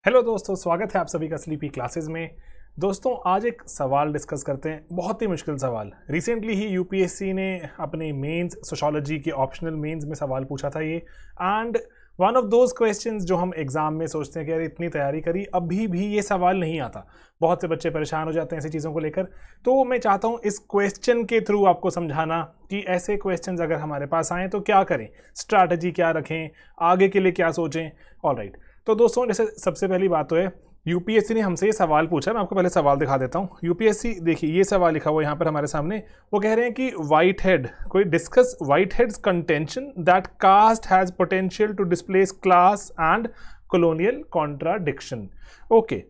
Hello दोस्तों, स्वागत है आप सभी का स्लीपी क्लासेस में। दोस्तों आज एक सवाल डिस्कस करते हैं, बहुत ही मुश्किल सवाल। रिसेंटली ही यूपीएससी ने अपने मेंस सोशियोलॉजी के ऑप्शनल मेंस में सवाल पूछा था ये, and one of those questions जो हम एग्जाम में सोचते हैं कि यार इतनी तैयारी करी अभी भी ये सवाल नहीं आता। बहुत से बच्चे परेशान हो जाते हैं ऐसी चीज़ों को लेकर। तो मैं चाहता हूँ इस क्वेश्चन के थ्रू आपको समझाना कि ऐसे क्वेश्चंस अगर हमारे पास आएँ तो क्या करें, स्ट्रैटेजी क्या रखें, आगे के लिए क्या सोचें। ऑलराइट, तो दोस्तों जैसे सबसे पहली बात तो है, यूपीएससी ने हमसे ये सवाल पूछा। मैं आपको पहले सवाल दिखा देता हूँ। यूपीएससी देखिए, ये सवाल लिखा हुआ यहाँ पर हमारे सामने। वो कह रहे हैं कि वाइट हेड, कोई discuss Whitehead's contention that caste has potential to displace class and colonial contradiction. Okay,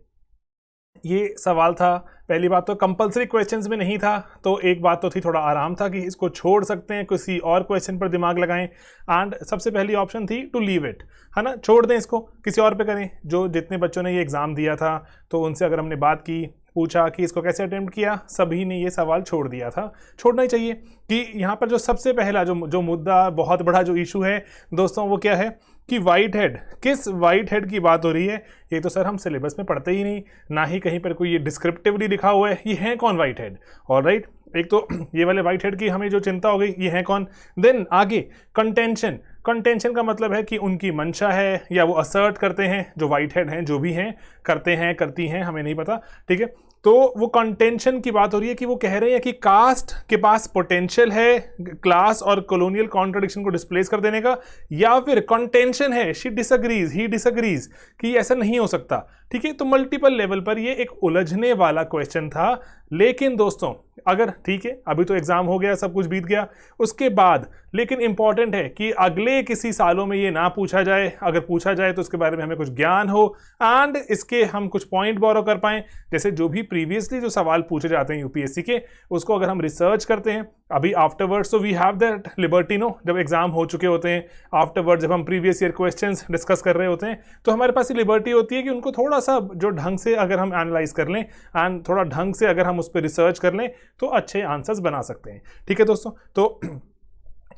ये सवाल था। पहली बात तो कंपलसरी क्वेश्चंस में नहीं था, तो एक बात तो थी, थोड़ा आराम था कि इसको छोड़ सकते हैं, किसी और क्वेश्चन पर दिमाग लगाएं। एंड सबसे पहली ऑप्शन थी टू लीव इट, है ना, छोड़ दें इसको, किसी और पे करें। जो जितने बच्चों ने ये एग्ज़ाम दिया था तो उनसे अगर हमने बात की, पूछा कि इसको कैसे अटेम्प्ट किया, सभी ने ये सवाल छोड़ दिया था। छोड़ना ही चाहिए कि यहाँ पर जो सबसे पहला जो मुद्दा, बहुत बड़ा जो इशू है दोस्तों, वो क्या है कि वाइट हेड, किस वाइट हेड की बात हो रही है। ये तो सर हम सिलेबस में पढ़ते ही नहीं, ना ही कहीं पर कोई ये डिस्क्रिप्टिवली लिखा हुआ है। ये है कौन वाइट हेड? ऑलराइट, एक तो ये वाले वाइट हेड की हमें जो चिंता हो गई, ये है कौन। देन आगे कंटेंशन, कंटेंशन का मतलब है कि उनकी मंशा है या वो असर्ट करते हैं, जो वाइट हेड हैं, जो भी हैं, करते हैं, करती हैं, हमें नहीं पता, ठीक है। तो वो कंटेंशन की बात हो रही है कि वो कह रहे हैं कि कास्ट के पास पोटेंशियल है क्लास और कॉलोनियल कॉन्ट्रडिक्शन को डिस्प्लेस कर देने का, या फिर कंटेंशन है, शी डिसएग्रीज, ही डिसएग्रीज, कि ऐसा नहीं हो सकता। ठीक है, तो मल्टीपल लेवल पर ये एक उलझने वाला क्वेश्चन था। लेकिन दोस्तों अगर ठीक है, अभी तो एग्जाम हो गया, सब कुछ बीत गया, उसके बाद लेकिन इंपॉर्टेंट है कि अगले किसी सालों में ये ना पूछा जाए। अगर पूछा जाए तो उसके बारे में हमें कुछ ज्ञान हो एंड इसके हम कुछ पॉइंट बोरो कर पाएं। जैसे जो भी प्रीवियसली जो सवाल पूछे जाते हैं यूपीएससी के, उसको अगर हम रिसर्च करते हैं अभी आफ्टरवर्ड्स, तो we have that liberty no, जब एग्जाम हो चुके होते हैं, आफ्टरवर्ड जब हम प्रीवियस ईयर क्वेश्चंस डिस्कस कर रहे होते हैं, तो हमारे पास ये लिबर्टी होती है कि उनको थोड़ा सा जो ढंग से अगर हम एनालाइज कर लें एंड थोड़ा ढंग से अगर हम उस पर रिसर्च कर लें तो अच्छे आंसर्स बना सकते हैं। ठीक है दोस्तों, तो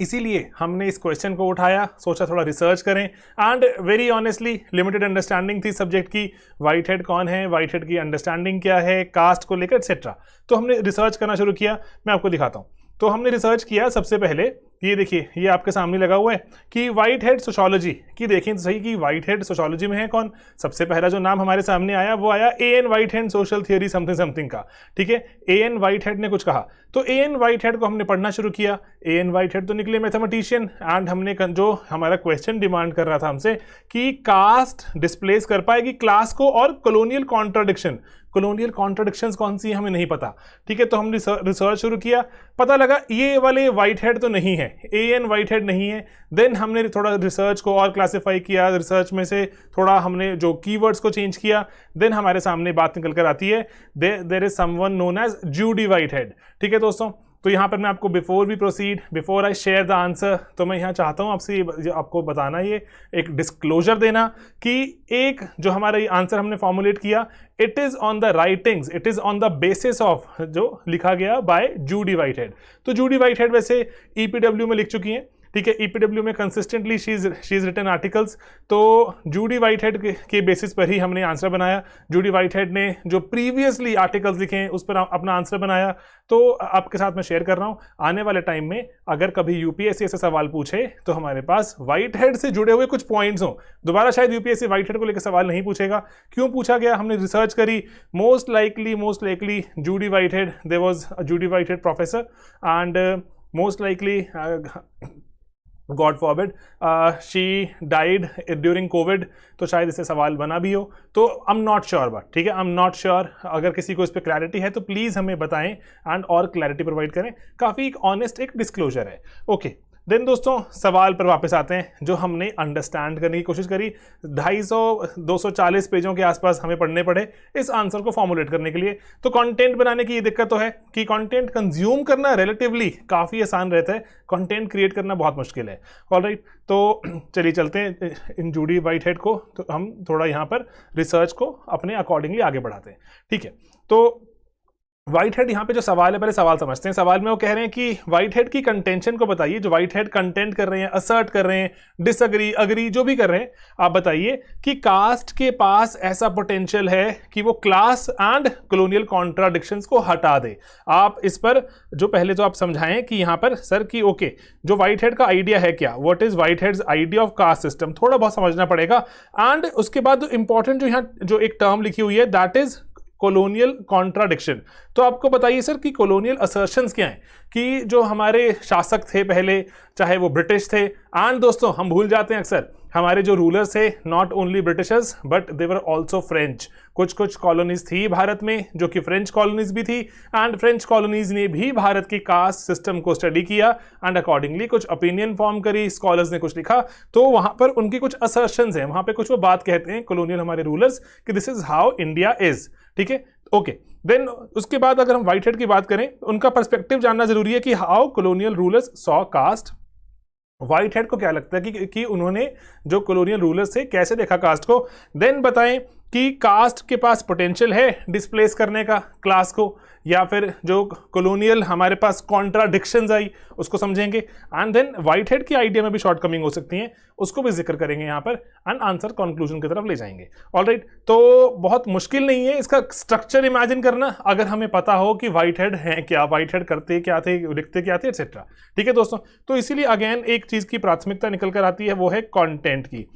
इसीलिए हमने इस क्वेश्चन को उठाया, सोचा थोड़ा रिसर्च करें। And very honestly limited understanding थी सब्जेक्ट की, वाइट हेड कौन है, वाइट हेड की अंडरस्टैंडिंग क्या है, कास्ट को लेकर एक्सेट्रा। तो हमने रिसर्च करना शुरू किया। मैं आपको दिखाता हूँ। तो हमने रिसर्च किया, सबसे पहले ये देखिए, ये आपके सामने लगा हुआ है कि वाइट हेड सोशियोलॉजी की देखें तो सही कि वाइट हेड सोशियोलॉजी में है कौन। सबसे पहला जो नाम हमारे सामने आया वो आया and white head social theory something something का। ठीक है, एन वाइट हेड ने कुछ कहा, तो एन वाइट हेड को हमने पढ़ना शुरू किया। एन वाइट हेड तो निकले मैथमेटिशियन, एंड हमने जो हमारा क्वेश्चन डिमांड कर रहा था हमसे कि कास्ट डिस्प्लेस कर पाएगी क्लास को और कॉलोनियल कॉन्ट्राडिक्शन। कॉलोनियल कॉन्ट्राडिक्शंस कौन सी हमें नहीं पता। ठीक है, तो हमने रिसर्च शुरू किया, पता लगा ये वाले वाइट हेड तो नहीं है, एन वाइट हेड नहीं है। देन हमने थोड़ा रिसर्च को और क्लासिफाई किया, रिसर्च में से थोड़ा हमने जो कीवर्ड्स को चेंज किया। देन हमारे सामने बात निकल कर आती है, there is someone known as Judy white head. ठीक है दोस्तों, तो यहाँ पर मैं आपको before we proceed, before I share the answer, तो मैं यहाँ चाहता हूँ आपसे आपको बताना, ये एक डिस्क्लोजर देना कि एक जो हमारा ये आंसर हमने फॉर्मुलेट किया, it is on the writings, it is on the basis of जो लिखा गया बाय जूडी वाइट हेड। तो जूडी वाइट हेड वैसे ईपीडब्ल्यू में लिख चुकी हैं। ठीक है, ईपीडब्ल्यू में consistently she is written articles. तो जूडी वाइट हेड के बेसिस पर ही हमने आंसर बनाया। जूडी वाइट हेड ने जो प्रीवियसली आर्टिकल्स लिखे हैं उस पर अपना आंसर बनाया। तो आपके साथ मैं शेयर कर रहा हूं, आने वाले टाइम में अगर कभी यूपीएससी ऐसे सवाल पूछे तो हमारे पास वाइट हेड से जुड़े हुए कुछ पॉइंट्स हों। दोबारा शायद यूपीएससी वाइट हेड को लेकर सवाल नहीं पूछेगा। क्यों पूछा गया, हमने रिसर्च करी, most likely Judy white head, there was a Judy white head professor and most likely god forbid she died during COVID, तो शायद इससे सवाल बना भी हो। तो I am not sure, but ठीक है, आई एम नॉट श्योर। अगर किसी को इस पर क्लैरिटी है तो प्लीज़ हमें बताएं एंड और क्लैरिटी प्रोवाइड करें। काफ़ी एक ऑनेस्ट एक डिस्क्लोजर है। ओके, देन दोस्तों सवाल पर वापस आते हैं जो हमने अंडरस्टैंड करने की कोशिश करी। 250-240 पेजों के आसपास हमें पढ़ने पड़े इस आंसर को फॉर्मुलेट करने के लिए। तो कंटेंट बनाने की ये दिक्कत तो है कि कंटेंट कंज्यूम करना रिलेटिवली काफ़ी आसान रहता है, कंटेंट क्रिएट करना बहुत मुश्किल है। ऑलराइट, तो चलिए चलते हैं इन जूडी वाइट हेड को, तो हम थोड़ा यहाँ पर रिसर्च को अपने अकॉर्डिंगली आगे बढ़ाते हैं। ठीक है, तो व्हाइट हेड यहाँ पे जो सवाल है, पहले सवाल समझते हैं। सवाल में वो कह रहे हैं कि व्हाइट हेड की कंटेंशन को बताइए। जो व्हाइट हेड कंटेंट कर रहे हैं, असर्ट कर रहे हैं, डिसअग्री, अग्री, जो भी कर रहे हैं, आप बताइए कि कास्ट के पास ऐसा पोटेंशियल है कि वो क्लास एंड कॉलोनियल कॉन्ट्राडिक्शंस को हटा दे। आप इस पर जो पहले तो आप समझाएं कि यहाँ पर सर कि ओके, जो व्हाइट हेड का आइडिया है क्या, what is white heads idea of caste system, थोड़ा बहुत समझना पड़ेगा। एंड उसके बाद इंपॉर्टेंट जो यहाँ जो एक टर्म लिखी हुई है, दैट इज कॉलोनियल कॉन्ट्राडिक्शन। तो आपको बताइए सर कि कॉलोनियल असर्शंस क्या हैं, कि जो हमारे शासक थे पहले, चाहे वो ब्रिटिश थे, एंड दोस्तों हम भूल जाते हैं अक्सर हमारे जो रूलर्स थे, not only Britishers but they were also French. कुछ कुछ कॉलोनीज थी भारत में जो कि फ्रेंच कॉलोनीज भी थी, एंड फ्रेंच कॉलोनीज ने भी भारत की कास्ट सिस्टम को स्टडी किया एंड अकॉर्डिंगली कुछ ओपिनियन फॉर्म करी, स्कॉलर्स ने कुछ लिखा, तो वहां पर उनकी कुछ असर्शंस हैं, वहां पे कुछ वो बात कहते हैं कॉलोनियल हमारे रूलर्स कि this is how India is. ठीक है, ओके। देन उसके बाद अगर हम व्हाइट हेड की बात करें, उनका पर्सपेक्टिव जानना जरूरी है कि how colonial rulers saw caste. Whitehead को क्या लगता है कि उन्होंने जो कॉलोनियल रूलर्स थे कैसे देखा कास्ट को। देन बताएं कि कास्ट के पास पोटेंशियल है डिस्प्लेस करने का क्लास को, या फिर जो कॉलोनियल हमारे पास कॉन्ट्राडिक्शंस आई उसको समझेंगे। एंड देन व्हाइट हेड की आइडिया में भी शॉर्टकमिंग हो सकती हैं, उसको भी जिक्र करेंगे यहाँ पर, एंड आंसर कंक्लूजन की तरफ ले जाएंगे। ऑलराइट, तो बहुत मुश्किल नहीं है इसका स्ट्रक्चर इमेजिन करना, अगर हमें पता हो कि व्हाइट हेड है क्या, व्हाइट हेड करते क्या थे, लिखते क्या थे, एक्सेट्रा। ठीक है दोस्तों, तो इसीलिए अगेन एक चीज की प्राथमिकता निकल कर आती है, वो है कंटेंट की।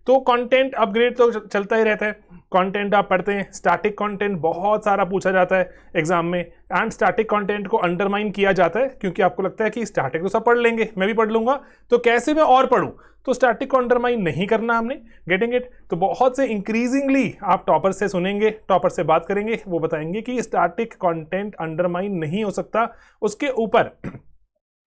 तो कंटेंट अपग्रेड तो चलता ही रहता है। कंटेंट आप पढ़ते हैं, स्टैटिक कंटेंट बहुत सारा पूछा जाता है एग्जाम में, एंड स्टैटिक कंटेंट को अंडरमाइन किया जाता है क्योंकि आपको लगता है कि स्टैटिक तो सब पढ़ लेंगे, मैं भी पढ़ लूंगा, तो कैसे मैं और पढ़ूं, तो स्टैटिक को अंडरमाइन नहीं करना हमने। Getting it? तो बहुत से इंक्रीजिंगली आप टॉपर से सुनेंगे, टॉपर से बात करेंगे, वो बताएंगे कि स्टैटिक कंटेंट अंडरमाइन नहीं हो सकता, उसके ऊपर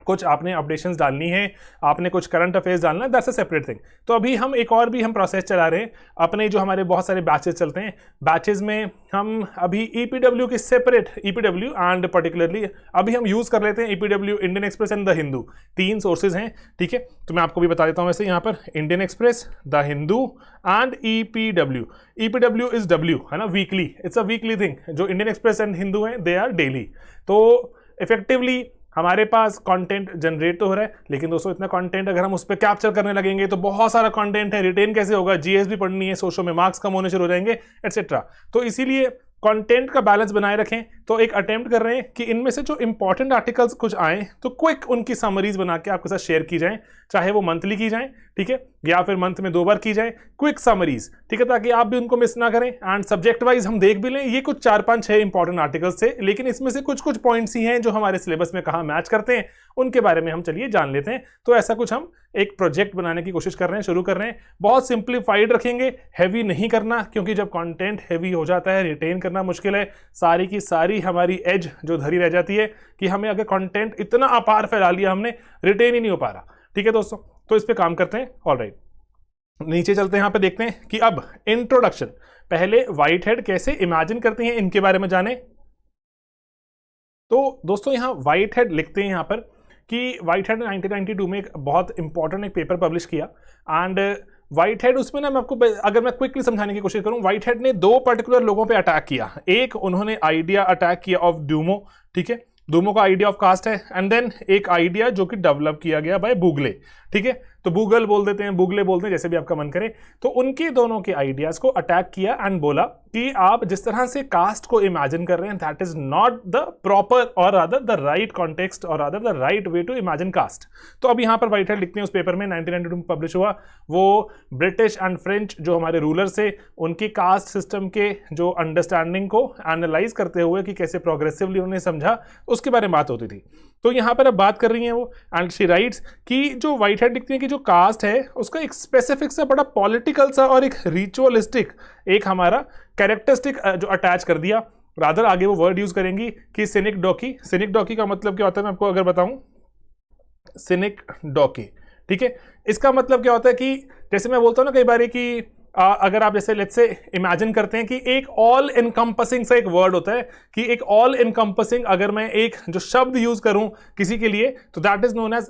कुछ आपने अपडेशंस डालनी है, आपने कुछ करंट अफेयर्स डालना है, दैट्स अ सेपरेट थिंग। तो अभी हम एक और भी हम प्रोसेस चला रहे हैं अपने, जो हमारे बहुत सारे बैचेस चलते हैं, बैचेस में हम अभी ईपीडब्ल्यू की सेपरेट, ईपीडब्ल्यू एंड पर्टिकुलरली अभी हम यूज कर लेते हैं EPW, Indian express and the Hindu, 3 sources हैं। ठीक है, तो मैं आपको भी बता देता हूं वैसे यहाँ पर, Indian express, the Hindu and EPW. EPW is W, है ना, weekly, it's a weekly thing. जो इंडियन एक्सप्रेस एंड हिंदू हैं दे आर डेली। तो इफेक्टिवली हमारे पास कंटेंट जनरेट तो हो रहा है, लेकिन दोस्तों इतना कंटेंट अगर हम उस पर कैप्चर करने लगेंगे तो बहुत सारा कंटेंट है, रिटेन कैसे होगा, जीएस भी पढ़नी है, सोशो में मार्क्स कम होने शुरू हो जाएंगे, एटसेट्रा। तो इसीलिए कंटेंट का बैलेंस बनाए रखें। तो एक अटेम्प्ट कर रहे हैं कि इनमें से जो इंपॉर्टेंट आर्टिकल्स कुछ आए तो क्विक उनकी समरीज बना के आपके साथ शेयर की जाए, चाहे वो मंथली की जाए, ठीक है, या फिर मंथ में 2 बार की जाए, क्विक समरीज, ठीक है, ताकि आप भी उनको मिस ना करें। एंड सब्जेक्ट वाइज हम देख भी लें, ये कुछ 4-5-6 इंपॉर्टेंट आर्टिकल्स थे, लेकिन इसमें से कुछ कुछ पॉइंट्स ही हैं जो हमारे सिलेबस में कहाँ मैच करते हैं, उनके बारे में हम चलिए जान लेते हैं। तो ऐसा कुछ हम एक प्रोजेक्ट बनाने की कोशिश कर रहे हैं, शुरू कर रहे हैं। बहुत सिंप्लीफाइड रखेंगे, हैवी नहीं करना, क्योंकि जब कंटेंट हैवी हो जाता है रिटेन करना मुश्किल है, सारी की सारी हमारी एज जो धरी रह जाती है कि हमें अगर कंटेंट इतना अपार फैला लिया हमने, रिटेन ही नहीं हो पा रहा। ठीक है दोस्तों, तो इस पे काम करते हैं। ऑलराइट, नीचे चलते हैं, यहाँ पे देखते हैं कि अब इंट्रोडक्शन, पहले व्हाइट हेड कैसे इमेजिन करते हैं इनके बारे में जाने। तो दोस्तों यहाँ व्हाइट हेड लिखते हैं यहाँ पर कि व्हाइट हेड ने 1992 में एक बहुत इंपॉर्टेंट एक पेपर पब्लिश किया, एंड व्हाइट हेड उसमें ना, मैं आपको अगर मैं क्विकली समझाने की कोशिश करूं, व्हाइट हेड ने 2 पर्टिकुलर लोगों पे अटैक किया। एक उन्होंने आइडिया अटैक किया ऑफ ड्यूमो, ठीक है, ड्यूमो का आइडिया ऑफ कास्ट है, एंड देन एक आइडिया जो कि डेवलप किया गया बाय बुगले, ठीक है, तो गूगल बोल देते हैं, बुगले बोलते हैं, जैसे भी आपका मन करे। तो उनके दोनों के आइडियाज को अटैक किया एंड बोला कि आप जिस तरह से कास्ट को इमेजिन कर रहे हैं, that is not the proper और रादर द राइट कॉन्टेक्स्ट और rather the right way to imagine caste. तो अब यहाँ पर व्हाइट हेड लिखते हैं उस पेपर में, 1992 में पब्लिश हुआ, वो ब्रिटिश एंड फ्रेंच जो हमारे रूलर्स थे उनकी कास्ट सिस्टम के जो अंडरस्टैंडिंग को एनालाइज करते हुए कि कैसे प्रोग्रेसिवली उन्होंने समझा, उसके बारे में बात होती थी। तो यहाँ पर अब बात कर रही हैं वो, एंड शी राइट्स कि जो व्हाइट हेड लिखती है कि जो कास्ट है उसका एक स्पेसिफिक सा बड़ा पॉलिटिकल सा और एक रिचुअलिस्टिक एक हमारा कैरेक्टरिस्टिक जो अटैच कर दिया। रादर आगे वो वर्ड यूज करेंगी कि सिनिक डॉकी। सिनिक डॉकी का मतलब क्या होता है, मैं आपको अगर बताऊं, सिनिक डॉकी, ठीक है, इसका मतलब क्या होता है कि जैसे मैं बोलता हूं ना कई बार कि अगर आप जैसे लेट्स से इमेजिन करते हैं कि एक ऑल इनकम्पसिंग सा एक वर्ड होता है, कि एक ऑल इनकम्पसिंग अगर मैं एक जो शब्द यूज करूं किसी के लिए, तो that is known as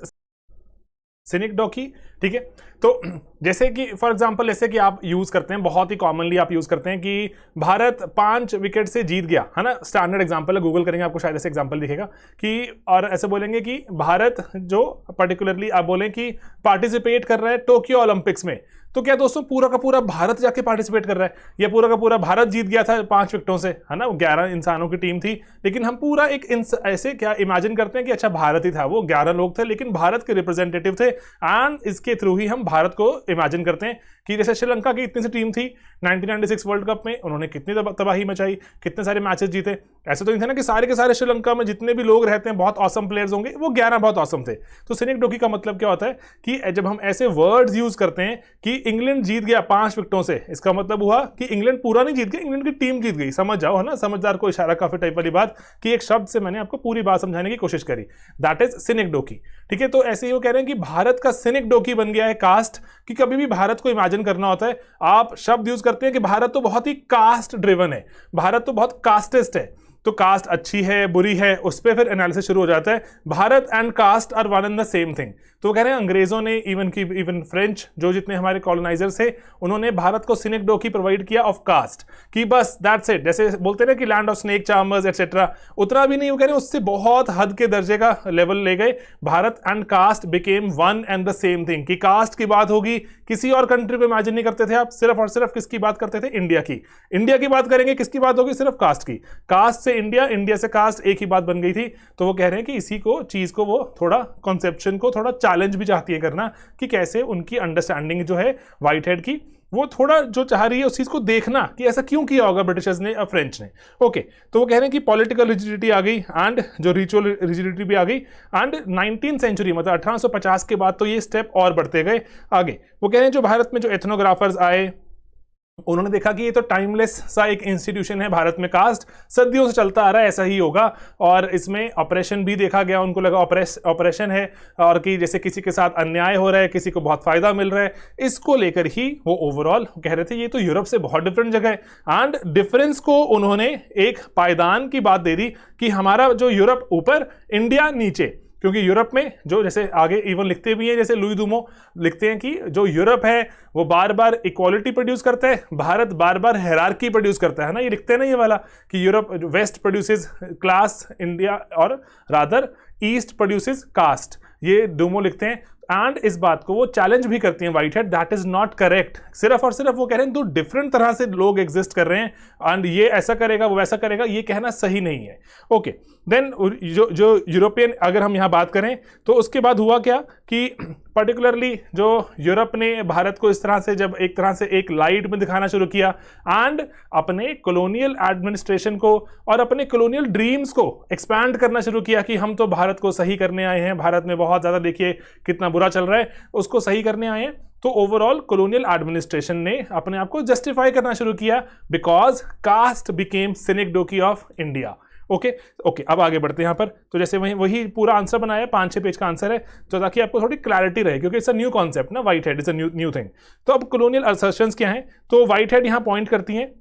synecdoche. ठीक है। तो जैसे कि फॉर एग्जांपल ऐसे कि आप यूज करते हैं, बहुत ही कॉमनली आप यूज करते हैं कि भारत 5 विकेट से जीत गया, है ना, स्टैंडर्ड एग्जांपल है, गूगल करेंगे आपको शायद ऐसे एग्जांपल दिखेगा कि, और ऐसे बोलेंगे कि भारत जो पर्टिकुलरली आप बोलें कि पार्टिसिपेट कर रहा है टोक्यो ओलंपिक्स में, तो क्या दोस्तों पूरा का पूरा भारत जाके पार्टिसिपेट कर रहा है, या पूरा का पूरा भारत जीत गया था 5 विकेटों से, है ना, 11 इंसानों की टीम थी, लेकिन हम पूरा एक ऐसे क्या इमेजिन करते हैं कि अच्छा भारत ही था, वो 11 लोग थे लेकिन भारत के रिप्रेजेंटेटिव थे, एंड इसके थ्रू ही हम भारत को इमेजिन करते हैं कि जैसे श्रीलंका की इतनी सी टीम थी 1996 वर्ल्ड कप में, उन्होंने कितनी तबाही मचाई, कितने सारे मैचेस जीते। ऐसे तो नहीं था ना कि सारे के सारे श्रीलंका में जितने भी लोग रहते हैं बहुत ऑसम प्लेयर्स होंगे, वो 11 बहुत ऑसम थे। तो सिनिक डोकी का मतलब क्या होता है कि जब हम ऐसे वर्ड्स यूज करते हैं कि इंग्लैंड जीत गया 5 विकेटों से, इसका मतलब हुआ कि इंग्लैंड पूरा नहीं जीत गया, इंग्लैंड की टीम जीत गई। समझ जाओ, है ना, समझदार को इशारा काफी टाइप वाली बात, कि एक शब्द से मैंने आपको पूरी बात समझाने की कोशिश करी, दैट इज सिनिक डोकी। ठीक है, तो ऐसे ही वो कह रहे हैं कि भारत का सिनिक डोकी बन गया है कास्ट, कि कभी भी भारत को इमेजिन करना होता है, आप शब्द यूज करते हैं कि भारत तो बहुत ही कास्ट ड्रिवन है, भारत तो बहुत कास्टिस्ट है, तो कास्ट अच्छी है बुरी है, उस पर फिर एनालिसिस शुरू हो जाता है। Bharat and caste are one and the same thing. तो कह रहे हैं अंग्रेजों ने इवन फ्रेंच जो जितने हमारे कॉलोनाइजर्स थे, उन्होंने भारत को सिनिक डोकी प्रोवाइड किया ऑफ कास्ट, कि बस दैट्स इट। जैसे बोलते हैं ना कि land of snake charmers etcetera, उतना भी नहीं, वो कह रहे हैं उससे बहुत हद के दर्जे का लेवल ले गए। Bharat and caste became one and the same thing, कि कास्ट की बात होगी, किसी और कंट्री को इमेजिन नहीं करते थे आप, सिर्फ और सिर्फ किसकी बात करते थे, इंडिया की। इंडिया की बात करेंगे, किसकी बात होगी, सिर्फ कास्ट की। कास्ट से इंडिया, इंडिया से कास्ट, एक ही बात बन गई थी। तो वो कह रहे हैं कि इसी को चीज को वो थोड़ा कॉन्सेप्शन को थोड़ा चैलेंज भी चाहती है करना, कि कैसे उनकी अंडरस्टैंडिंग जो है व्हाइट हेड की, वो थोड़ा जो चाह रही है उस चीज को देखना कि ऐसा क्यों किया होगा ब्रिटिशर्स ने और फ्रेंच ने। ओके, तो वो कह रहे हैं कि पॉलिटिकल रिजिडिटी आ गई एंड जो रिचुअल रिजिडिटी भी आ गई, एंड 19th सेंचुरी मतलब 1850 के बाद तो ये स्टेप और बढ़ते गए आगे। वो कह रहे हैं जो भारत में जो एथनोग्राफर्स आए, उन्होंने देखा कि ये तो टाइमलेस सा एक इंस्टीट्यूशन है, भारत में कास्ट सदियों से चलता आ रहा है, ऐसा ही होगा, और इसमें ऑपरेशन भी देखा गया, उनको लगा ऑपरेशन है, और कि जैसे किसी के साथ अन्याय हो रहा है, किसी को बहुत फायदा मिल रहा है, इसको लेकर ही वो ओवरऑल कह रहे थे ये तो यूरोप से बहुत डिफरेंट जगह है। एंड डिफरेंस को उन्होंने एक पायदान की बात दे दी कि हमारा जो यूरोप ऊपर, इंडिया नीचे, क्योंकि यूरोप में जो जैसे आगे इवन लिखते भी हैं, जैसे लुई दूमो लिखते हैं कि जो यूरोप है वो बार बार इक्वालिटी प्रोड्यूस करता है, भारत बार बार हायरार्की प्रोड्यूस करता है ना, ये लिखते हैं ना ये वाला कि Europe west produces class, India और रादर ईस्ट प्रोड्यूसेस कास्ट, ये डूमो लिखते हैं। एंड इस बात को वो चैलेंज भी करती हैं white head, that is not correct. सिर्फ और सिर्फ वो कह रहे हैं दो डिफरेंट तरह से लोग एग्जिस्ट कर रहे हैं, एंड ये ऐसा करेगा वो वैसा करेगा, ये कहना सही नहीं है। ओके, देन जो यूरोपियन अगर हम यहाँ बात करें, तो उसके बाद हुआ क्या कि पर्टिकुलरली जो यूरोप ने भारत को इस तरह से जब एक तरह से एक लाइट में दिखाना शुरू किया, एंड अपने कॉलोनियल एडमिनिस्ट्रेशन को और अपने कॉलोनियल ड्रीम्स को एक्सपैंड करना शुरू किया कि हम तो भारत को सही करने आए हैं, भारत में बहुत ज्यादा देखिए कितना बुरा चल रहा है, उसको सही करने आए हैं। तो ओवरऑल कॉलोनियल एडमिनिस्ट्रेशन ने अपने आप को जस्टिफाई करना शुरू किया, because caste became synecdoche of India. Okay, अब आगे बढ़ते हैं यहाँ पर। तो जैसे वही पूरा आंसर बनाया, 5-6 पेज का आंसर है, तो ताकि आपको थोड़ी क्लैरिटी रहे, क्योंकि इट्स अ न्यू कॉन्सेप्ट ना, white head is a new thing. तो अब कॉलोनियल असर्शंस क्या हैं, तो व्हाइट हेड यहाँ पॉइंट करती हैं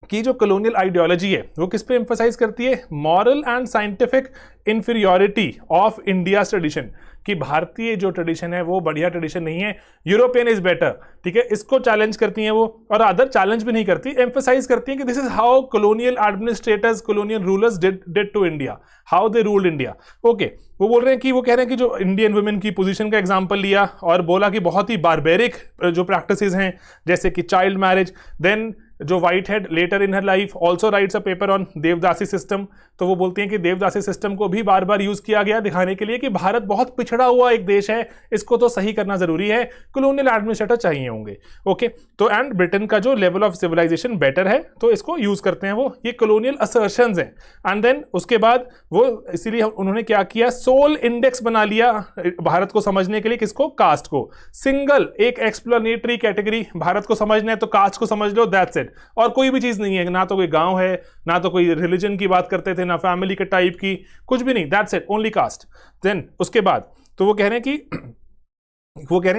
कि जो कॉलोनियल आइडियोलॉजी है वो किस पे एम्फसाइज करती है, moral and scientific inferiority of India tradition, कि भारतीय जो ट्रेडिशन है वो बढ़िया ट्रेडिशन नहीं है, यूरोपियन इज बेटर। ठीक है, इसको चैलेंज करती हैं वो, और अदर चैलेंज भी नहीं करती, एम्फसाइज करती हैं कि this is how colonial administrators, colonial rulers did to India, how they ruled India. Okay, वो बोल रहे हैं कि वो कह रहे हैं कि जो इंडियन वुमेन की पोजीशन का एग्जांपल लिया और बोला कि बहुत ही बारबेरिक जो प्रैक्टिसेस हैं, जैसे कि चाइल्ड मैरिज। देन जो Whitehead later in her life also writes a paper on devadasi system, तो वो बोलती हैं कि देवदासी सिस्टम को भी बार बार यूज किया गया दिखाने के लिए कि भारत बहुत पिछड़ा हुआ एक देश है, इसको तो सही करना जरूरी है, कॉलोनियल एडमिनिस्ट्रेटर चाहिए होंगे। ओके, तो एंड ब्रिटेन का जो लेवल ऑफ सिविलाइजेशन बेटर है, तो इसको यूज करते हैं वो, ये कॉलोनियल असर्शंस हैं। एंड देन उसके बाद वो इसीलिए उन्होंने क्या किया, सोल इंडेक्स बना लिया भारत को समझने के लिए, किसको, कास्ट को, सिंगल एक एक्सप्लेनेटरी कैटेगरी, भारत को समझना है तो कास्ट को समझ लो, दैट्स इट, और कोई भी चीज नहीं है, ना तो कोई गांव है, ना तो कोई रिलीजन की बात करते थे, ना फैमिली के टाइप की, कुछ भी नहीं, that's it, only caste. Then उसके बाद तो वो कह रहे हैं कि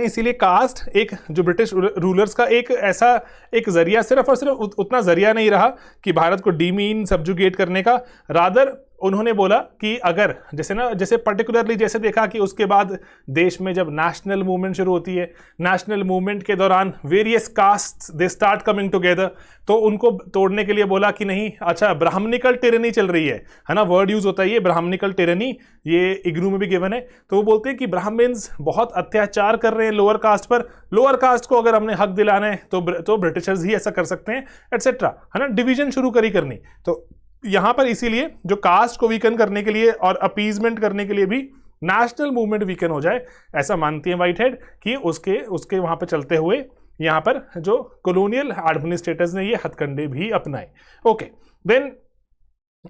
इसीलिए कास्ट एक जो ब्रिटिश रूलर्स का एक ऐसा एक जरिया, सिर्फ और सिर्फ उतना जरिया नहीं रहा कि भारत को डीमीन सब्जुगेट करने का, रादर उन्होंने बोला कि अगर जैसे पर्टिकुलरली जैसे देखा कि उसके बाद देश में जब नेशनल मूवमेंट शुरू होती है, नेशनल मूवमेंट के दौरान various caste they start coming together, तो उनको तोड़ने के लिए बोला कि नहीं, अच्छा ब्राह्मणिकल टिरनी चल रही है ना, वर्ड यूज होता है ये ब्राह्मणिकल टिरनी, ये इग्नू में भी गिवन है। तो वो बोलते हैं कि ब्राह्मण्स बहुत अत्याचार कर रहे हैं लोअर कास्ट पर, लोअर कास्ट को अगर हमने हक दिलाना है तो ब्रिटिशर्स ही ऐसा कर सकते हैं एटसेट्रा, है ना, डिवीजन शुरू करनी। तो यहां पर इसीलिए जो कास्ट को वीकन करने के लिए और अपीजमेंट करने के लिए भी नेशनल मूवमेंट वीकन हो जाए, ऐसा मानती है व्हाइट हेड कि उसके वहां पर चलते हुए यहां पर जो कॉलोनियल एडमिनिस्ट्रेटर्स ने ये हथकंडे भी अपनाए। ओके, देन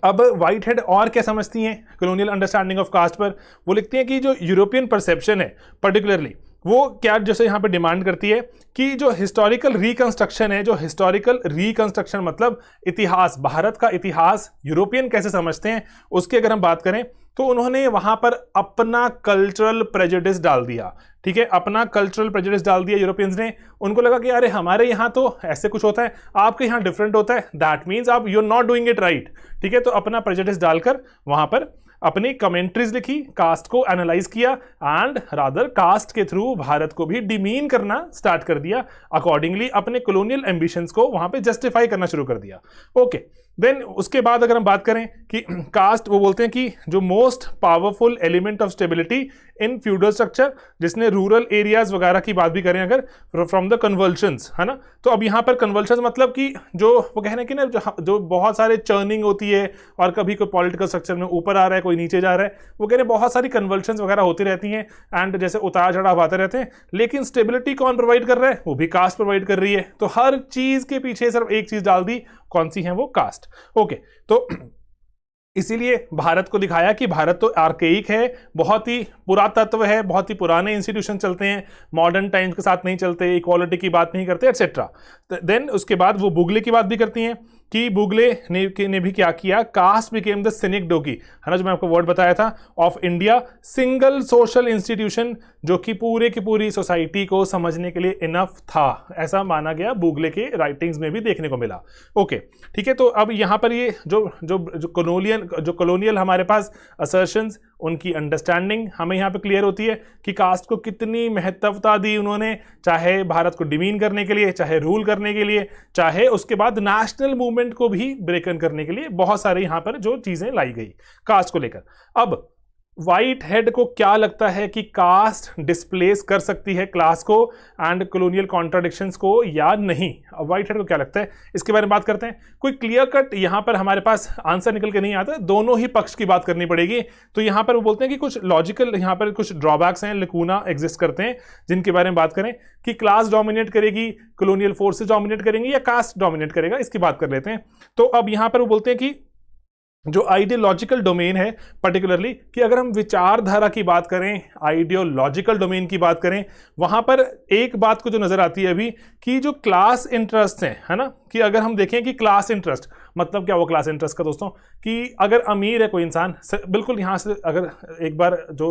अब व्हाइट हेड और क्या समझती हैं कॉलोनियल अंडरस्टैंडिंग ऑफ कास्ट पर? वो लिखती हैं कि जो यूरोपियन परसेप्शन है पर्टिकुलरली, वो क्या जैसे यहाँ पे डिमांड करती है कि जो हिस्टोरिकल रिकंस्ट्रक्शन है, जो हिस्टोरिकल रिकंस्ट्रक्शन मतलब इतिहास, भारत का इतिहास यूरोपियन कैसे समझते हैं उसकी अगर हम बात करें, तो उन्होंने वहां पर अपना कल्चरल प्रेजुडिस डाल दिया। ठीक है, अपना कल्चरल प्रेजुडिस डाल दिया यूरोपियंस ने। उनको लगा कि अरे हमारे यहाँ तो ऐसे कुछ होता है, आपके यहाँ डिफरेंट होता है, दैट मीन्स आप you are not doing it right. ठीक है, तो अपना प्रेजुडिस डालकर वहां पर अपनी कमेंट्रीज लिखी, कास्ट को एनालाइज किया एंड रादर कास्ट के थ्रू भारत को भी डिमीन करना स्टार्ट कर दिया। अकॉर्डिंगली अपने कॉलोनियल एम्बिशंस को वहां पे जस्टिफाई करना शुरू कर दिया। ओके, देन उसके बाद अगर हम बात करें कि कास्ट, वो बोलते हैं कि जो most powerful element of stability in feudal structure, जिसने रूरल एरियाज वगैरह की बात भी करें अगर, फ्रॉम द कन्वर्शंस, है ना, तो अब यहाँ पर कन्वर्शंस मतलब कि जो वो कहना कि ना जो बहुत सारे चर्निंग होती है और कभी कोई पॉलिटिकल स्ट्रक्चर में ऊपर आ रहा है, कोई नीचे जा रहा है, वो कह रहे हैं बहुत सारी कन्वर्शंस वगैरह होती रहती हैं एंड जैसे उतार चढ़ाव आते रहते हैं, लेकिन स्टेबिलिटी कौन प्रोवाइड कर रहा है? वो भी कास्ट प्रोवाइड कर रही है। तो हर चीज के पीछे सिर्फ एक चीज डाल दी, कौन सी है? वो कास्ट। ओके, तो इसीलिए भारत को दिखाया कि भारत तो आर्केइक है, बहुत ही पुरातत्व है, बहुत ही पुराने इंस्टीट्यूशन चलते हैं, मॉडर्न टाइम्स के साथ नहीं चलते, इक्वालिटी की बात नहीं करते एटसेट्रा। देन उसके बाद वो बुगले की बात भी करती हैं कि बुगले ने भी क्या किया, caste became the synecdoche, है ना, जो मैं आपको वर्ड बताया था, of India, single social institution जो कि पूरे की पूरी सोसाइटी को समझने के लिए इनफ था, ऐसा माना गया, बुगले के राइटिंग्स में भी देखने को मिला। ओके, ठीक है, तो अब यहाँ पर ये जो कॉलोनियल हमारे पास असर्शंस, उनकी अंडरस्टैंडिंग हमें यहाँ पे क्लियर होती है कि कास्ट को कितनी महत्वता दी उन्होंने, चाहे भारत को डिमीन करने के लिए, चाहे रूल करने के लिए, चाहे उसके बाद नेशनल मूवमेंट को भी ब्रेकन करने के लिए, बहुत सारे यहाँ पर जो चीजें लाई गई कास्ट को लेकर। अब व्हाइट हेड को क्या लगता है कि कास्ट डिस्प्लेस कर सकती है क्लास को एंड कॉलोनियल कॉन्ट्राडिक्शंस को या नहीं? अब व्हाइट हेड को क्या लगता है इसके बारे में बात करते हैं। कोई क्लियर कट यहाँ पर हमारे पास आंसर निकल के नहीं आता, दोनों ही पक्ष की बात करनी पड़ेगी। तो यहाँ पर वो बोलते हैं कि कुछ लॉजिकल यहाँ पर कुछ ड्रॉबैक्स हैं, लकूना एग्जिस्ट करते हैं, जिनके बारे में बात करें कि क्लास डोमिनेट करेगी, कॉलोनियल फोर्सेस डोमिनेट करेंगी या कास्ट डोमिनेट करेगा, इसकी बात कर लेते हैं। तो अब यहाँ पर वो बोलते हैं कि जो आइडियोलॉजिकल डोमेन है पर्टिकुलरली, कि अगर हम विचारधारा की बात करें, आइडियोलॉजिकल डोमेन की बात करें, वहां पर एक बात को जो नजर आती है अभी कि जो क्लास इंटरेस्ट है ना, कि अगर हम देखें कि क्लास इंटरेस्ट मतलब क्या हुआ क्लास इंटरेस्ट का दोस्तों, कि अगर अमीर है कोई इंसान, बिल्कुल यहाँ से अगर एक बार जो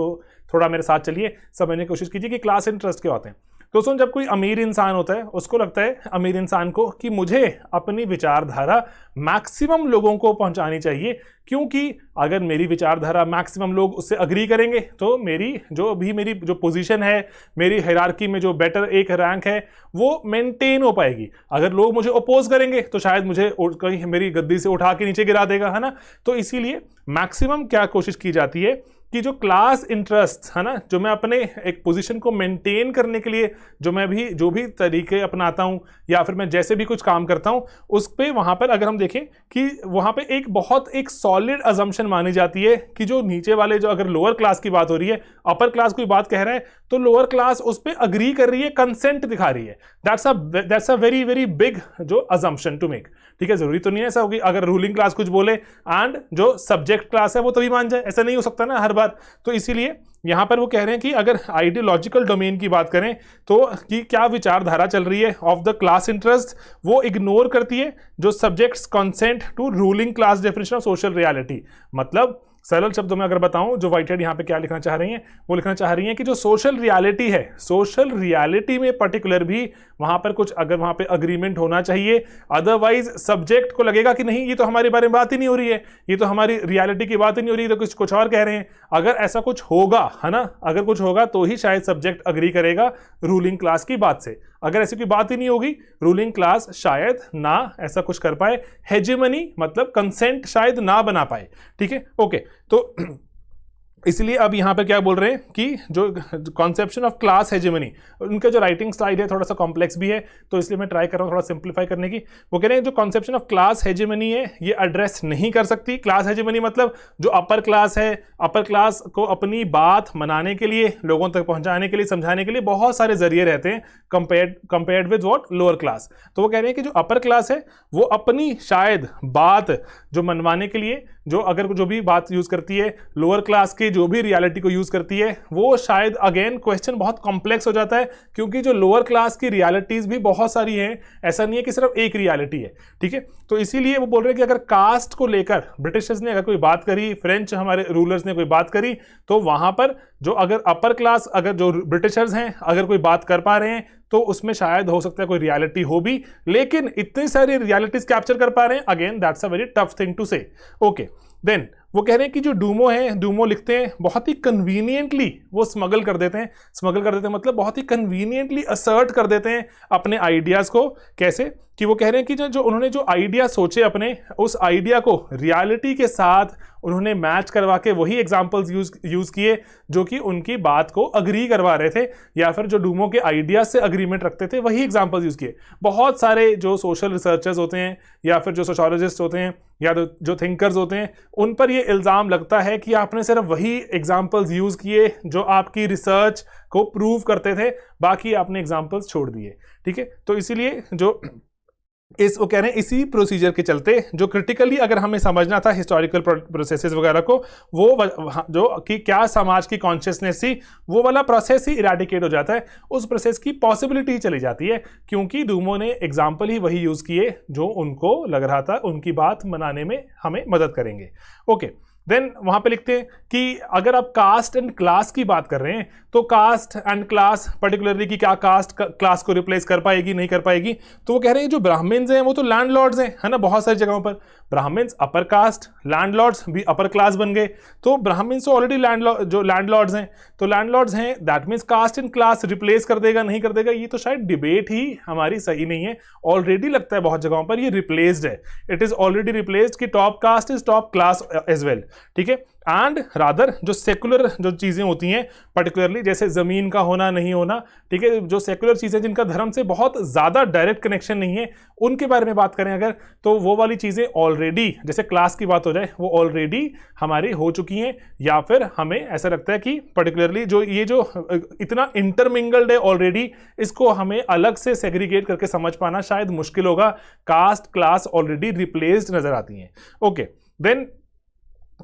थोड़ा मेरे साथ चलिए समझने की कोशिश कीजिए कि क्लास इंटरेस्ट क्या होते हैं। दोस्तों, जब कोई अमीर इंसान होता है, उसको लगता है अमीर इंसान को कि मुझे अपनी विचारधारा मैक्सिमम लोगों को पहुंचानी चाहिए, क्योंकि अगर मेरी विचारधारा मैक्सिमम लोग उससे अग्री करेंगे तो मेरी जो पोजीशन है, मेरी हायरार्की में जो बेटर एक रैंक है, वो मेंटेन हो पाएगी। अगर लोग मुझे अपोज करेंगे तो शायद मुझे कहीं मेरी गद्दी से उठा के नीचे गिरा देगा, है ना। तो इसीलिए मैक्सिमम क्या कोशिश की जाती है कि जो क्लास इंटरेस्ट है ना, जो मैं अपने एक पोजीशन को मेंटेन करने के लिए जो भी तरीके अपनाता हूं या फिर मैं जैसे भी कुछ काम करता हूं, उस पे वहां पर अगर हम देखें कि वहां पे एक सॉलिड अजम्पशन मानी जाती है कि जो नीचे वाले, जो अगर लोअर क्लास की बात हो रही है, अपर क्लास कोई बात कह रहा है तो लोअर क्लास उस पर अग्री कर रही है, कंसेंट दिखा रही है। That's a very very big जो अजम्पशन टू मेक। ठीक है, जरूरी तो नहीं है ऐसा होगी अगर रूलिंग क्लास कुछ बोले एंड जो सब्जेक्ट क्लास है वो तभी मान जाए, ऐसा नहीं हो सकता ना हर बार। तो इसीलिए यहां पर वो कह रहे हैं कि अगर आइडियोलॉजिकल डोमेन की बात करें तो कि क्या विचारधारा चल रही है ऑफ द क्लास इंटरेस्ट, वो इग्नोर करती है जो subjects consent to ruling class definition of social reality. मतलब सरल शब्दों में अगर बताऊं, जो व्हाइट हेड यहाँ पे क्या लिखना चाह रही हैं, वो लिखना चाह रही हैं कि जो सोशल रियलिटी है, सोशल रियलिटी में पर्टिकुलर भी वहां पर कुछ अगर वहां पे अग्रीमेंट होना चाहिए, अदरवाइज सब्जेक्ट को लगेगा कि नहीं ये तो हमारे बारे में बात ही नहीं हो रही है, ये तो हमारी रियलिटी की बात ही नहीं हो रही है, तो कुछ और कह रहे हैं। अगर ऐसा कुछ होगा, है ना, अगर कुछ होगा तो ही शायद सब्जेक्ट अग्री करेगा रूलिंग क्लास की बात से। अगर ऐसी कोई बात ही नहीं होगी, रूलिंग क्लास शायद ना ऐसा कुछ कर पाए, हेजेमनी मतलब कंसेंट शायद ना बना पाए। ठीक है, ओके। तो इसलिए अब यहाँ पे क्या बोल रहे हैं कि जो कॉन्सेप्शन ऑफ क्लास हेजेमनी, उनका जो राइटिंग स्टाइल है थोड़ा सा कॉम्प्लेक्स भी है, तो इसलिए मैं ट्राई कर रहा हूँ थोड़ा सिंप्लीफाई करने की। वो कह रहे हैं जो कॉन्सेप्शन ऑफ क्लास हेजेमनी है ये एड्रेस नहीं कर सकती। क्लास हेजेमनी मतलब जो अपर क्लास है, अपर क्लास को अपनी बात मनाने के लिए, लोगों तक पहुंचाने के लिए, समझाने के लिए बहुत सारे जरिए रहते हैं compared with what, lower class. तो वो कह रहे हैं कि जो अपर क्लास है वो अपनी शायद बात जो मनवाने के लिए, जो अगर जो भी बात यूज करती है, लोअर क्लास की जो भी रियलिटी को यूज करती है, वो शायद अगेन क्वेश्चन बहुत कॉम्प्लेक्स हो जाता है, क्योंकि जो लोअर क्लास की रियलिटीज भी बहुत सारी हैं, ऐसा नहीं है कि सिर्फ एक रियलिटी है। ठीक है, तो इसीलिए वो बोल रहे हैं कि अगर कास्ट को लेकर ब्रिटिशर्स ने अगर कोई बात करी, फ्रेंच हमारे रूलर्स ने कोई बात करी, तो वहां पर जो अगर अपर क्लास, अगर जो ब्रिटिशर्स हैं अगर कोई बात कर पा रहे हैं, तो उसमें शायद हो सकता है कोई रियलिटी हो भी, लेकिन इतनी सारी रियलिटीज कैप्चर कर पा रहे हैं, again that's a very tough thing to say. Okay, then वो कह रहे हैं कि जो डूमो है, डूमो लिखते हैं बहुत ही कन्वीनियंटली वो स्मगल कर देते हैं, स्मगल कर देते हैं मतलब बहुत ही कन्वीनियंटली असर्ट कर देते हैं अपने आइडियाज को। कैसे कि वो कह रहे हैं कि जो उन्होंने जो आइडिया सोचे अपने, उस आइडिया को रियलिटी के साथ उन्होंने मैच करवा के वही एग्जाम्पल्स यूज किए जो कि उनकी बात को अग्री करवा रहे थे, या फिर जो डूमो के आइडिया से अग्रीमेंट रखते थे वही एग्जाम्पल्स यूज किए। बहुत सारे जो सोशल रिसर्चर्स होते हैं या फिर जो सोशोलॉजिस्ट होते हैं या जो थिंकर्स होते हैं, उन पर ये इल्ज़ाम लगता है कि आपने सिर्फ वही एग्जाम्पल्स यूज किए जो आपकी रिसर्च को प्रूव करते थे, बाकी आपने एग्जाम्पल्स छोड़ दिए। ठीक है, तो इसीलिए जो वो कह रहे हैं इसी प्रोसीजर के चलते जो क्रिटिकली अगर हमें समझना था हिस्टोरिकल प्रोसेसेस वगैरह को, वो जो कि क्या समाज की कॉन्शियसनेस थी, वो वाला प्रोसेस ही इरेडिकेट हो जाता है, उस प्रोसेस की पॉसिबिलिटी चली जाती है, क्योंकि डूमो ने एग्जाम्पल ही वही यूज किए जो उनको लग रहा था उनकी बात मनाने में हमें मदद करेंगे। ओके, देन वहां पे लिखते हैं कि अगर आप कास्ट एंड क्लास की बात कर रहे हैं, तो कास्ट एंड क्लास पर्टिकुलरली कि क्या कास्ट क्लास को रिप्लेस कर पाएगी नहीं कर पाएगी, तो वो कह रहे हैं जो ब्राह्मण्स हैं वो तो लैंडलॉर्ड्स हैं, है ना, बहुत सारी जगहों पर ब्राह्मण्स अपर कास्ट, लैंडलॉर्ड्स भी अपर क्लास बन गए, तो ब्राह्मण्स तो ऑलरेडी लैंडलॉर्ड्स हैं, तो लैंडलॉर्ड्स हैं, that means caste and class replace कर देगा नहीं कर देगा, ये तो शायद डिबेट ही हमारी सही नहीं है। ऑलरेडी लगता है बहुत जगहों पर ये रिप्लेस्ड है, इट इज ऑलरेडी रिप्लेस्ड कि top caste is top class as well. ठीक है, एंड रादर जो सेकुलर जो चीजें होती हैं पर्टिकुलरली जैसे जमीन का होना नहीं होना, ठीक है, जो सेकुलर चीजें जिनका धर्म से बहुत ज्यादा डायरेक्ट कनेक्शन नहीं है, उनके बारे में बात करें अगर, तो वो वाली चीजें ऑलरेडी, जैसे क्लास की बात हो जाए, वो ऑलरेडी हमारी हो चुकी हैं, या फिर हमें ऐसा लगता है कि पर्टिकुलरली जो ये जो इतना इंटरमिंगल्ड है ऑलरेडी, इसको हमें अलग से सेग्रीगेट करके समझ पाना शायद मुश्किल होगा। कास्ट क्लास ऑलरेडी रिप्लेस्ड नजर आती हैं। ओके, देन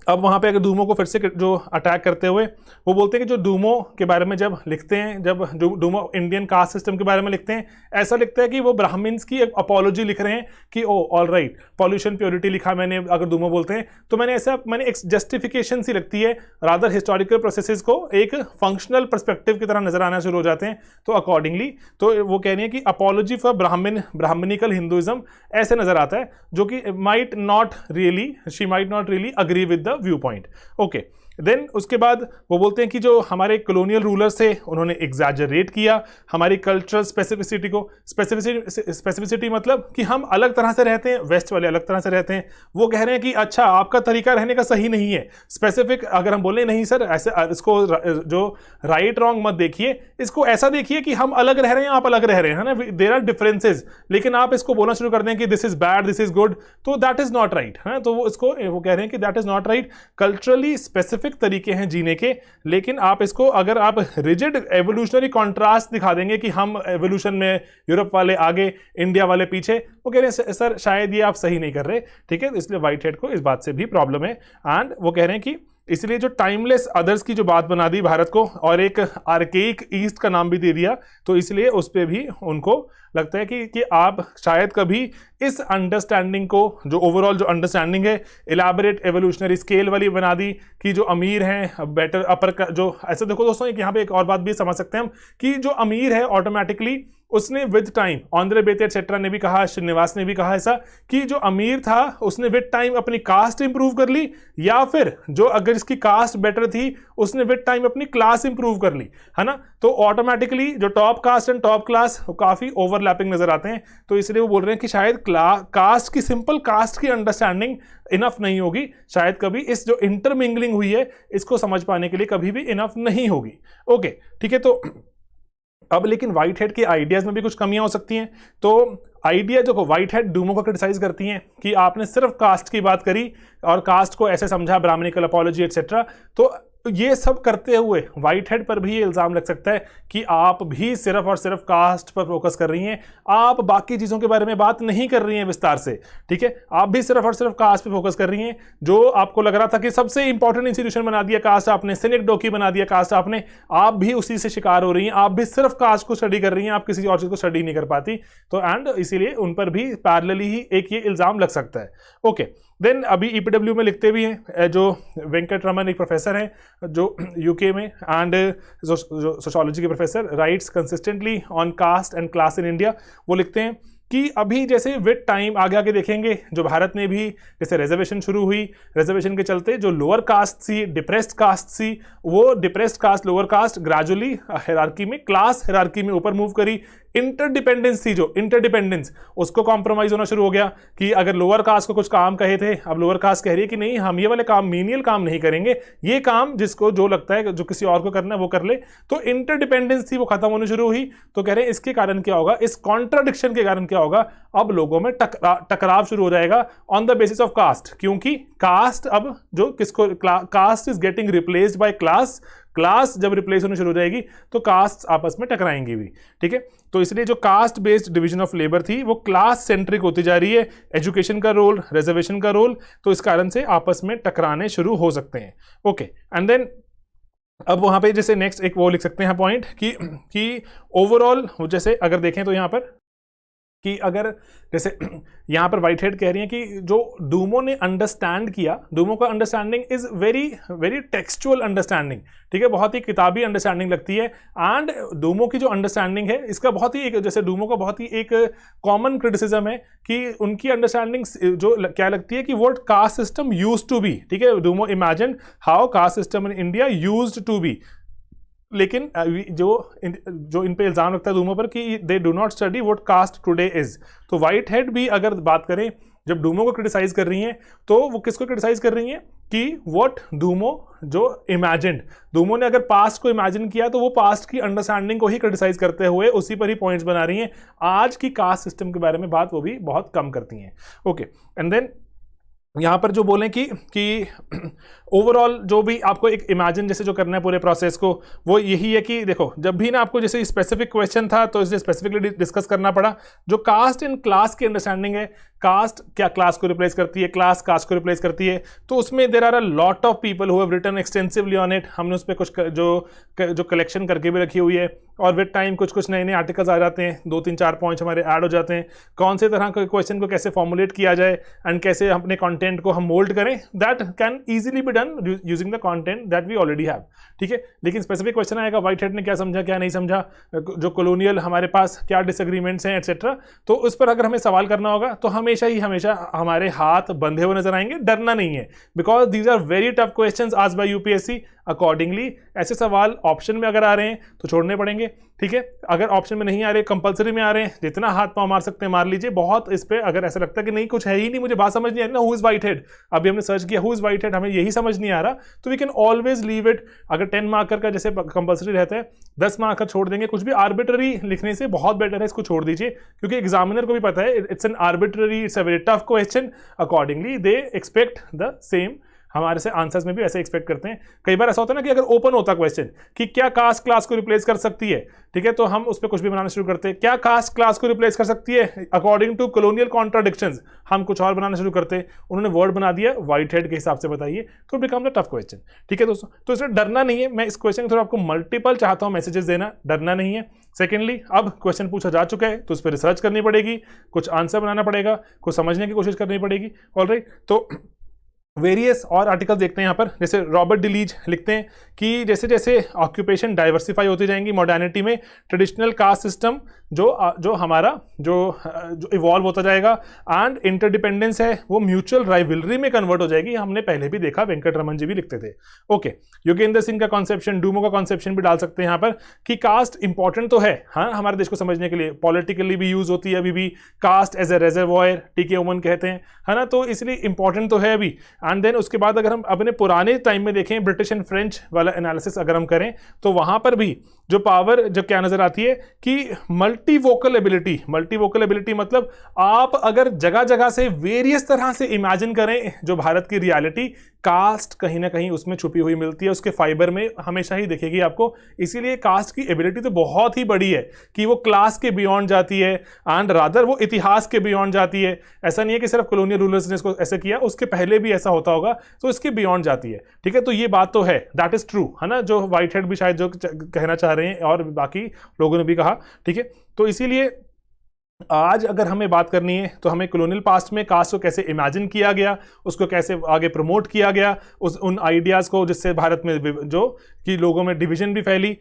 अब वहां पे अगर डूमो को फिर से जो अटैक करते हुए वो बोलते हैं कि जो डूमो के बारे में जब लिखते हैं, जब डूमो इंडियन कास्ट सिस्टम के बारे में लिखते हैं, ऐसा लिखता है कि वो ब्राह्मण्स की एक अपोलॉजी लिख रहे हैं कि ओ ऑल राइट, पॉल्यूशन प्योरिटी लिखा मैंने, अगर डूमो बोलते हैं तो मैंने एक जस्टिफिकेशन सी लगती है, रादर हिस्टोरिकल प्रोसेसेस को एक फंक्शनल पर्सपेक्टिव की तरह नजर आना शुरू हो जाते हैं, तो अकॉर्डिंगली तो वो कह रही है कि अपोलॉजी फॉर ब्राह्मणिकल हिंदुइज्म ऐसे नजर आता है, जो कि might not really agree with the view point. Okay, then उसके बाद वो बोलते हैं कि जो हमारे कॉलोनियल रूलर्स थे उन्होंने एग्जैजरेट किया हमारी कल्चरल स्पेसिफिसिटी को। स्पेसिफिसिटी मतलब कि हम अलग तरह से रहते हैं, वेस्ट वाले अलग तरह से रहते हैं, वो कह रहे हैं कि अच्छा आपका तरीका रहने का सही नहीं है। स्पेसिफिक अगर हम बोले नहीं सर ऐसे, इसको जो राइट रॉन्ग मत देखिए, इसको ऐसा देखिए कि हम अलग रह रहे हैं आप अलग रह रहे हैं, है ना, देयर आर डिफरेंसेस, लेकिन आप इसको बोलना शुरू कर दें कि this is bad this is good, तो दैट इज नॉट राइट, है। तो वो कह रहे हैं कि that is not right. Culturally specific तरीके हैं जीने के, लेकिन आप इसको अगर आप रिजिड एवोल्यूशनरी कॉन्ट्रास्ट दिखा देंगे कि हम एवोल्यूशन में यूरोप वाले आगे इंडिया वाले पीछे, वो कह रहे हैं सर शायद ये आप सही नहीं कर रहे, ठीक है। इसलिए व्हाइट हेड को इस बात से भी प्रॉब्लम है। एंड वो कह रहे हैं कि इसलिए जो टाइमलेस अदर्स की जो बात बना दी भारत को और एक आर्केइक ईस्ट का नाम भी दे दिया, तो इसलिए उस पर भी उनको लगता है कि आप शायद कभी इस अंडरस्टैंडिंग को, जो ओवरऑल जो अंडरस्टैंडिंग है इलैबोरेट एवोल्यूशनरी स्केल वाली बना दी कि जो अमीर हैं बेटर अपर का, जो ऐसे देखो दोस्तों यहाँ पे एक और बात भी समझ सकते हैं हम कि जो अमीर है ऑटोमेटिकली उसने विद टाइम, आंध्रे बेते एटसेट्रा ने भी कहा, श्रीनिवास ने भी कहा ऐसा कि जो अमीर था उसने विद टाइम अपनी कास्ट इंप्रूव कर ली, या फिर जो अगर इसकी कास्ट बेटर थी उसने विद टाइम अपनी क्लास इंप्रूव कर ली, है ना। तो ऑटोमेटिकली जो top caste and top class काफी ओवरलैपिंग नजर आते हैं, तो इसलिए वो बोल रहे हैं कि शायद कास्ट की, सिंपल कास्ट की अंडरस्टैंडिंग इनफ नहीं होगी, शायद कभी इस जो इंटरमिंगलिंग हुई है इसको समझ पाने के लिए कभी भी इनफ नहीं होगी। ओके ठीक है, तो अब लेकिन व्हाइट हेड के आइडियाज में भी कुछ कमियां हो सकती हैं। तो आइडिया देखो, व्हाइट हेड डूमो को क्रिटिसाइज करती हैं कि आपने सिर्फ कास्ट की बात करी और कास्ट को ऐसे समझा, ब्राह्मणिकल अपॉलॉजी एटसेट्रा। तो ये सब करते हुए व्हाइट हेड पर भी ये इल्जाम लग सकता है कि आप भी सिर्फ और सिर्फ कास्ट पर फोकस कर रही हैं, आप बाकी चीजों के बारे में बात नहीं कर रही हैं विस्तार से, ठीक है। आप भी सिर्फ और सिर्फ कास्ट पे फोकस कर रही हैं। जो आपको लग रहा था कि सबसे इंपॉर्टेंट इंस्टीट्यूशन बना दिया कास्ट आपने, सिनेक डोकी बना दिया कास्ट आपने, आप भी उसी से शिकार हो रही हैं, आप भी सिर्फ कास्ट को स्टडी कर रही हैं, आप किसी और चीज को स्टडी नहीं कर पाती। तो एंड इसीलिए उन पर भी पैरेलली ही एक ये इल्जाम लग सकता है। ओके, देन अभी ईपीडब्ल्यू में लिखते भी हैं, जो वेंकट रमन एक प्रोफेसर हैं जो यूके में, एंड जो सोशियोलॉजी के professor, rights consistently on caste and class in India. वो लिखते हैं कि अभी जैसे विद टाइम आगे आगे देखेंगे, जो भारत में भी जैसे रिजर्वेशन शुरू हुई, रिजर्वेशन के चलते जो लोअर कास्ट थी, डिप्रेस्ड कास्ट थी, वो depressed caste lower caste gradually hierarchy में, क्लास हायरार्की में ऊपर मूव करी। इंटरडिपेंडेंस थी, जो इंटरडिपेंडेंस, उसको कॉम्प्रोमाइज होना शुरू हो गया कि अगर लोअर कास्ट को कुछ काम कहे थे, अब लोअर कास्ट कह रही है कि नहीं, हम ये वाले काम, मीनियल काम नहीं करेंगे, ये काम जिसको जो लगता है जो किसी और को करना है वो कर ले। तो इंटरडिपेंडेंस थी वो खत्म होनी शुरू हुई। तो कह रहे हैं इसके कारण क्या होगा, इस कॉन्ट्राडिक्शन के कारण क्या होगा, अब लोगों में टकराव शुरू हो जाएगा on the basis of caste, क्योंकि कास्ट अब जो किसको, caste is getting replaced by class, class जब रिप्लेस होनी शुरू हो जाएगी तो कास्ट आपस में टकराएंगी भी, ठीक है। तो इसलिए जो caste based division of labour थी वो क्लास सेंट्रिक होती जा रही है, एजुकेशन का रोल, रिजर्वेशन का रोल, तो इस कारण से आपस में टकराने शुरू हो सकते हैं। ओके, एंड देन अब वहां पे जैसे नेक्स्ट एक वो लिख सकते हैं पॉइंट कि ओवरऑल जैसे अगर देखें तो यहां पर कि अगर जैसे यहाँ पर व्हाइट हेड कह रही हैं कि जो डूमो ने अंडरस्टैंड किया, डूमो का understanding is very very textual understanding, ठीक है, बहुत ही किताबी अंडरस्टैंडिंग लगती है। एंड डूमो की जो अंडरस्टैंडिंग है इसका बहुत ही एक, जैसे डूमो का बहुत ही एक कॉमन क्रिटिसिज्म है कि उनकी अंडरस्टैंडिंग जो क्या लगती है कि what caste system used to be, ठीक है, डूमो imagine how caste system in India used to be. लेकिन जो इन पे इल्जाम लगता है डूमो पर कि they do not study what caste today is. तो व्हाइट हेड भी अगर बात करें, जब डूमो को क्रिटिसाइज कर रही हैं तो वो किसको क्रिटिसाइज कर रही हैं कि व्हाट डूमो जो इमेजिन्ड, डूमो ने अगर पास्ट को इमेजिन किया तो वो पास्ट की अंडरस्टैंडिंग को ही क्रिटिसाइज करते हुए उसी पर ही पॉइंट्स बना रही हैं। आज की कास्ट सिस्टम के बारे में बात वो भी बहुत कम करती हैं। ओके, एंड देन यहाँ पर जो बोलें कि ओवरऑल जो भी आपको एक इमेजिन जैसे जो करना है पूरे प्रोसेस को, वो यही है कि देखो जब भी ना आपको जैसे स्पेसिफिक क्वेश्चन था तो इसे स्पेसिफिकली डिस्कस करना पड़ा। जो कास्ट इन क्लास की अंडरस्टैंडिंग है, कास्ट क्या क्लास को रिप्लेस करती है, क्लास कास्ट को रिप्लेस करती है, तो उसमें there are a lot of people who have written extensively on it. हमने उस पर कुछ जो कलेक्शन करके भी रखी हुई है, और विद टाइम कुछ नए नए आर्टिकल्स आ जाते हैं, 2-3-4 पॉइंट्स हमारे ऐड हो जाते हैं, कौन से तरह के क्वेश्चन को कैसे फॉर्मुलेट किया जाए एंड कैसे अपने कंटेंट को हम मोल्ड करें, that can easily be done using the content that we already have, ठीक है। लेकिन स्पेसिफिक क्वेश्चन आएगा व्हाइट हेड ने क्या समझा क्या नहीं समझा, जो कॉलोनियल हमारे पास क्या डिसएग्रीमेंट्स हैं एटसेट्रा, तो उस पर अगर हमें सवाल करना होगा तो हमेशा हमारे हाथ बंधे हुए नजर आएंगे। डरना नहीं है, because these are very tough questions asked by UPSC. Accordingly ऐसे सवाल ऑप्शन में अगर आ रहे हैं तो छोड़ने पड़ेंगे, ठीक है। अगर ऑप्शन में नहीं आ रहे, कंपलसरी में आ रहे हैं, जितना हाथ पांव मार सकते हैं मार लीजिए। बहुत इस पे अगर ऐसा लगता है कि नहीं कुछ है ही नहीं, मुझे बात समझ नहीं आ रही ना, हु इज व्हाइट हेड, अभी हमने सर्च किया हु इज व्हाइट हेड, हमें यही समझ नहीं आ रहा, तो we can always leave it. अगर 10 मार्कर का जैसे कंपलसरी रहता है, 10 मार्कर छोड़ देंगे, कुछ भी आर्बिट्ररी लिखने से बहुत बेटर है इसको छोड़ दीजिए, क्योंकि एग्जामिनर को भी पता है it's an arbitrary, it's a very tough question, accordingly they expect the same हमारे से आंसर्स में भी ऐसे एक्सपेक्ट करते हैं। कई बार ऐसा होता है ना कि अगर ओपन होता क्वेश्चन कि क्या कास्ट क्लास को रिप्लेस कर सकती है, ठीक है, तो हम उस पर कुछ भी बनाना शुरू करते हैं। क्या कास्ट क्लास को रिप्लेस कर सकती है अकॉर्डिंग टू कॉलोनियल कॉन्ट्राडिक्शंस, हम कुछ और बनाना शुरू करते हैं। उन्होंने वर्ड बना दिया व्हाइट हेड के हिसाब से, बताइए, तो बिकम द टफ क्वेश्चन। ठीक है दोस्तों, तो इसमें डरना नहीं है। मैं इस क्वेश्चन के थ्रू आपको मल्टीपल चाहता हूं मैसेजेस देना, डरना नहीं है। सेकेंडली, अब क्वेश्चन पूछा जा चुका है तो उस पर रिसर्च करनी पड़ेगी, कुछ आंसर बनाना पड़ेगा, कुछ समझने की कोशिश करनी पड़ेगी। ऑलराइट, तो वेरियस और आर्टिकल देखते हैं यहाँ पर। जैसे रॉबर्ट डिलीज लिखते हैं कि जैसे जैसे ऑक्यूपेशन डाइवर्सिफाई होती जाएंगी मॉडर्निटी में, ट्रेडिशनल कास्ट सिस्टम जो हमारा जो इवॉल्व होता जाएगा एंड इंटरडिपेंडेंस है वो म्यूचुअल राइवलरी में कन्वर्ट हो जाएगी। हमने पहले भी देखा, वेंकट रमन जी भी लिखते थे। ओके, योगेंद्र सिंह का कॉन्सेप्शन, डूमो का कॉन्सेप्शन भी डाल सकते हैं यहाँ पर कि कास्ट इंपॉर्टेंट तो है, हाँ, हमारे देश को समझने के लिए, पॉलिटिकली भी यूज होती है अभी भी कास्ट एज ए रेजर्वॉयर, टीके ओमन कहते हैं, है ना, तो इसलिए इंपॉर्टेंट तो है अभी। एंड देन उसके बाद अगर हम अपने पुराने टाइम में देखें, ब्रिटिश एंड फ्रेंच वाला एनालिसिस अगर हम करें, तो वहां पर भी जो पावर जो क्या नजर आती है कि मल्टीवोकल एबिलिटी मतलब आप अगर जगह जगह से वेरियस तरह से इमेजिन करें जो भारत की रियलिटी, कास्ट कहीं ना कहीं उसमें छुपी हुई मिलती है, उसके फाइबर में हमेशा ही दिखेगी आपको। इसीलिए कास्ट की एबिलिटी तो बहुत ही बड़ी है कि वो क्लास के बियॉन्ड जाती है एंड रादर वो इतिहास के बियॉन्ड जाती है। ऐसा नहीं है कि सिर्फ कॉलोनियल रूलर्स ने इसको ऐसे किया, उसके पहले भी ऐसा होता होगा, तो इसके बियॉन्ड जाती है। ठीक है, तो ये बात तो है, दैट इज ट्रू, है ना, जो व्हाइट हेड भी शायद जो कहना चाह रहे हैं और बाकी लोगों ने भी कहा। ठीक है, तो इसीलिए आज अगर हमें बात करनी है तो हमें कॉलोनियल पास्ट में कास्ट को कैसे इमेजिन किया गया, उसको कैसे आगे प्रमोट किया गया, उन आइडियाज़ को जिससे भारत में जो कि लोगों में डिवीजन भी फैली,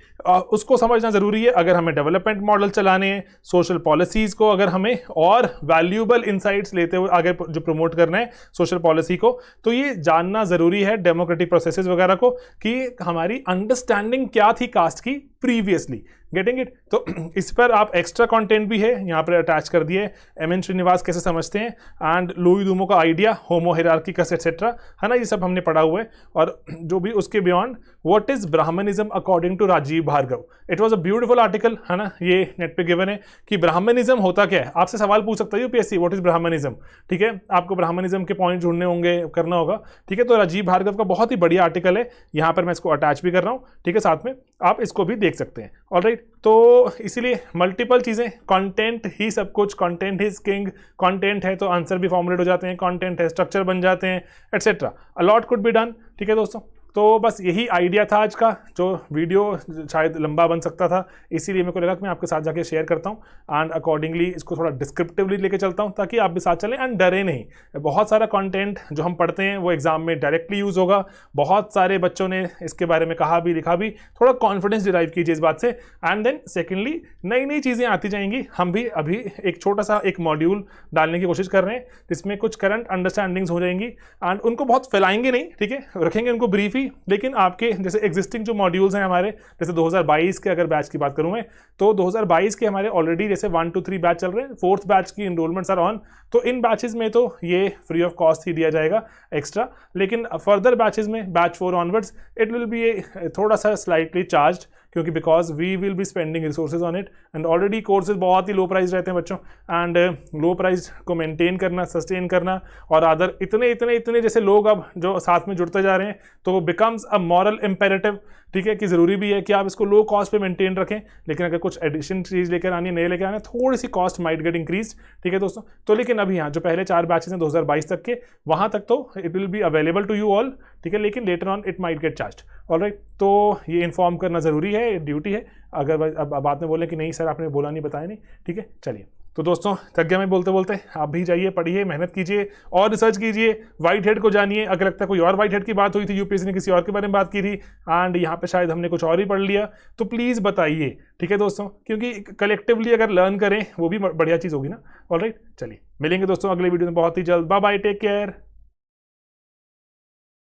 उसको समझना ज़रूरी है। अगर हमें डेवलपमेंट मॉडल चलाने हैं, सोशल पॉलिसीज़ को अगर हमें और वैल्यूएबल इंसाइट्स लेते हुए आगे जो प्रमोट करना है सोशल पॉलिसी को, तो ये जानना ज़रूरी है डेमोक्रेटिक प्रोसेसेस वगैरह को कि हमारी अंडरस्टैंडिंग क्या थी कास्ट की प्रीवियसली। Getting it? तो इस पर आप एक्स्ट्रा कंटेंट भी है यहाँ पर अटैच कर दिए, एम.एन. श्रीनिवास कैसे समझते हैं एंड लुई डूमो का आइडिया, होमो हिरार्किकस एटसेट्रा, है ना, ये सब हमने पढ़ा हुआ है। और जो भी उसके beyond, what is Brahmanism according to Rajeev Bhargava, it was a beautiful article, है ना, ये नेट पे गिवन है कि ब्राह्मणिज्म होता क्या है। आपसे सवाल पूछ सकता है यूपीएससी, व्हाट इज ब्राह्मणिज्म। ठीक है, आपको ब्राह्मणिज्म के पॉइंट ढूंढने होंगे, करना होगा। ठीक है, तो राजीव भार्गव का बहुत ही बढ़िया आर्टिकल है, यहाँ पर मैं इसको अटैच भी कर रहा हूँ। ठीक है, साथ में आप इसको भी देख सकते हैं। ऑलराइट, तो इसीलिए मल्टीपल चीज़ें, कंटेंट ही सब कुछ, कंटेंट इज किंग, कंटेंट है तो आंसर भी फॉर्मुलेट हो जाते हैं, कंटेंट है स्ट्रक्चर बन जाते हैं, etcetera, a lot could be done. ठीक है दोस्तों, तो बस यही आइडिया था आज का, जो वीडियो शायद लंबा बन सकता था, इसीलिए मेरे को लगा कि मैं आपके साथ जाके शेयर करता हूँ एंड अकॉर्डिंगली इसको थोड़ा डिस्क्रिप्टिवली लेके चलता हूँ ताकि आप भी साथ चलें एंड डरे नहीं। बहुत सारा कंटेंट जो हम पढ़ते हैं वो एग्जाम में डायरेक्टली यूज़ होगा, बहुत सारे बच्चों ने इसके बारे में कहा भी, लिखा भी, थोड़ा कॉन्फिडेंस डिराइव कीजिए इस बात से। एंड देन सेकेंडली, नई नई चीज़ें आती जाएंगी। हम भी अभी एक छोटा सा एक मॉड्यूल डालने की कोशिश कर रहे हैं जिसमें कुछ करंट अंडरस्टैंडिंग्स हो जाएंगी एंड उनको बहुत फैलाएंगे नहीं, ठीक है, रखेंगे उनको ब्रीफ ही, लेकिन आपके जैसे एग्जिस्टिंग जो मॉड्यूल्स हैं हमारे, जैसे 2022 के अगर बैच की बात करूं मैं, तो 2022 के हमारे ऑलरेडी जैसे 1 to 3 बैच चल रहे हैं, 4th बैच की इनरोलमेंट्स आर ऑन। तो इन बैचेस में तो ये फ्री ऑफ कॉस्ट ही दिया जाएगा एक्स्ट्रा, लेकिन फर्दर बैचेस में batch 4 onwards it will be थोड़ा सा स्लाइटली चार्ज्ड, क्योंकि because we will be spending resources on it and already courses बहुत ही लो प्राइस रहते हैं बच्चों, एंड लो प्राइस को मेंटेन करना, सस्टेन करना, और अदर इतने जैसे लोग अब जो साथ में जुड़ते जा रहे हैं, तो बिकम्स अ मॉरल इम्पेरेटिव, ठीक है, कि ज़रूरी भी है कि आप इसको लो कॉस्ट पे मेंटेन रखें, लेकिन अगर कुछ एडिशन चीज़ लेकर आनी है, नए लेकर आना है, थोड़ी सी कॉस्ट माइट गेट इंक्रीज। ठीक है दोस्तों, तो लेकिन अभी यहाँ जो पहले 4 बैचेस हैं 2022 तक के, वहाँ तक तो it will be available to you all, ठीक है, लेकिन later on it might get charge. Alright, तो ये इन्फॉर्म करना ज़रूरी है, ड्यूटी है। अगर अब बाद में बोले कि नहीं सर आपने बोला नहीं, बताया नहीं, ठीक है, चलिए। तो दोस्तों थक गया मैं बोलते बोलते, आप भी जाइए, पढ़िए, मेहनत कीजिए और रिसर्च कीजिए, व्हाइट हेड को जानिए। अगर लगता है कोई और व्हाइट हेड की बात हुई थी, यूपीएससी ने किसी और के बारे में बात की थी एंड यहाँ पे शायद हमने कुछ और ही पढ़ लिया, तो प्लीज़ बताइए, ठीक है दोस्तों, क्योंकि कलेक्टिवली अगर लर्न करें वो भी बढ़िया चीज़ होगी ना। ऑलराइट, चलिए मिलेंगे दोस्तों अगले वीडियो में बहुत ही जल्द। Bye bye, take care.